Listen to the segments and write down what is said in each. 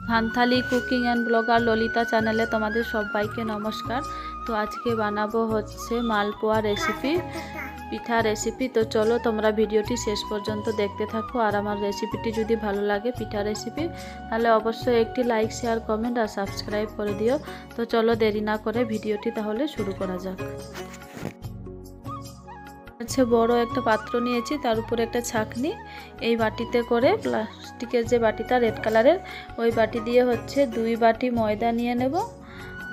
ভান্থালি cooking and blogger Lalita চ্যানেলে তোমাদের সবাইকে নমস্কার। তো আজকে বানাবো হচ্ছে মালপোয়া রেসিপি, পিঠা রেসিপি। তো চলো তোমরা ভিডিওটি শেষ পর্যন্ত দেখতে থাকো। আর আমার রেসিপিটি যদি ভালো লাগে, পিঠা রেসিপি, তাহলে অবশ্যই একটি লাইক, শেয়ার, কমেন্ট আর সাবস্ক্রাইব করে দিও। তো চলো দেরি না করে ভিডিওটি তাহলে শুরু করা যাক। হচ্ছে বড় একটা পাত্র নিয়েছি, তার উপরে একটা ছাঁকনি। এই বাটিতে করে, প্লাস্টিকের যে বাটিটা রেড কালারের, ওই বাটি দিয়ে হচ্ছে 2 বাটি ময়দা নিয়ে নেব।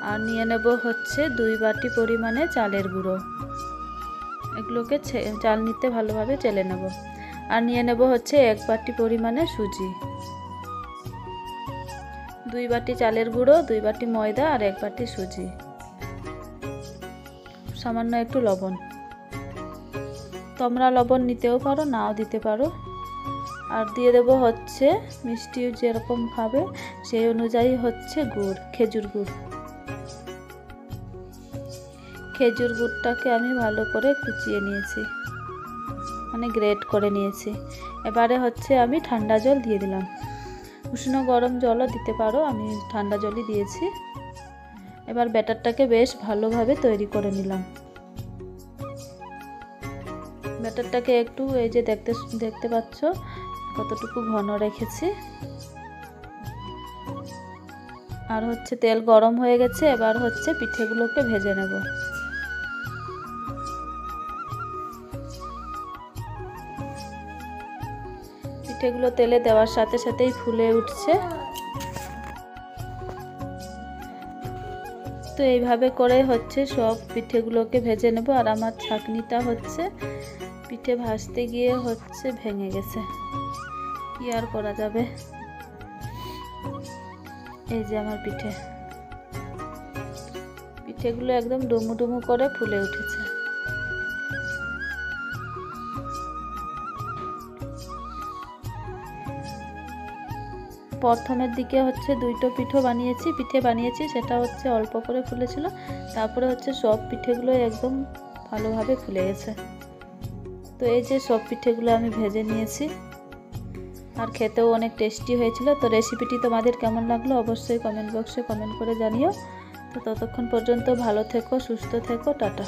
আর নিয়ে নেব হচ্ছে 2 বাটি পরিমাণে চালের গুঁড়ো। এগুলোকে চালনিতে ভালোভাবে চেলে নেব। আর নিয়ে নেব হচ্ছে 1 বাটি পরিমাণে সুজি। 2 বাটি চালের গুঁড়ো, 2 বাটি ময়দা আর 1 বাটি সুজি, সামান্য একটু লবণ। তোমরা লবণ নিতেও পারো, নাও দিতে পারো। আর দিয়ে দেব হচ্ছে মিষ্টি যেরকম খাবে সেই অনুযায়ী হচ্ছে গুড়, খেজুর গুড়। খেজুর গুড়টাকে আমি ভালো করে কুচিয়ে নিয়েছি, মানে গ্রেট করে নিয়েছি। এবারে হচ্ছে আমি ঠান্ডা জল দিয়ে দিলাম। উষ্ণ গরম জলও দিতে পারো, আমি ঠান্ডা জলই দিয়েছি। এবার ব্যাটারটাকে বেশ ভালোভাবে তৈরি করে নিলাম। ব্যাটারটাকে একটু এই যে দেখতে পাচ্ছ কতটুকু ঘন রেখেছি। আর হচ্ছে তেল গরম হয়ে গেছে, এবার হচ্ছে পিঠেগুলোকে ভেজে নেব। পিঠেগুলো তেলে দেওয়ার সাথে সাথেই ফুলে উঠছে। তো এইভাবে করে হচ্ছে সব পিঠেগুলোকে ভেজে নেব। আর আমার ছাঁকনিটা হচ্ছে পিঠে ভাজতে গিয়ে হচ্ছে ভেঙে গেছে, কি আর করা যাবে। এই যে আমার পিঠেগুলো একদম ডুমু ডুমু করে ফুলে উঠেছে। প্রথমের দিকে হচ্ছে 2টো পিঠে বানিয়েছি, সেটা হচ্ছে অল্প করে ফুলেছিল। তারপরে হচ্ছে সব পিঠেগুলো একদম ভালোভাবে ফুলে গেছে। তো এই যে সব পিঠেগুলো আমি ভেজে নিয়েছি, আর খেতেও অনেক টেস্টি হয়েছিল। তো রেসিপিটি তোমাদের কেমন লাগলো অবশ্যই কমেন্ট বক্সে কমেন্ট করে জানিও। তো ততক্ষণ পর্যন্ত ভালো থেকো, সুস্থ থেকো, টাটা।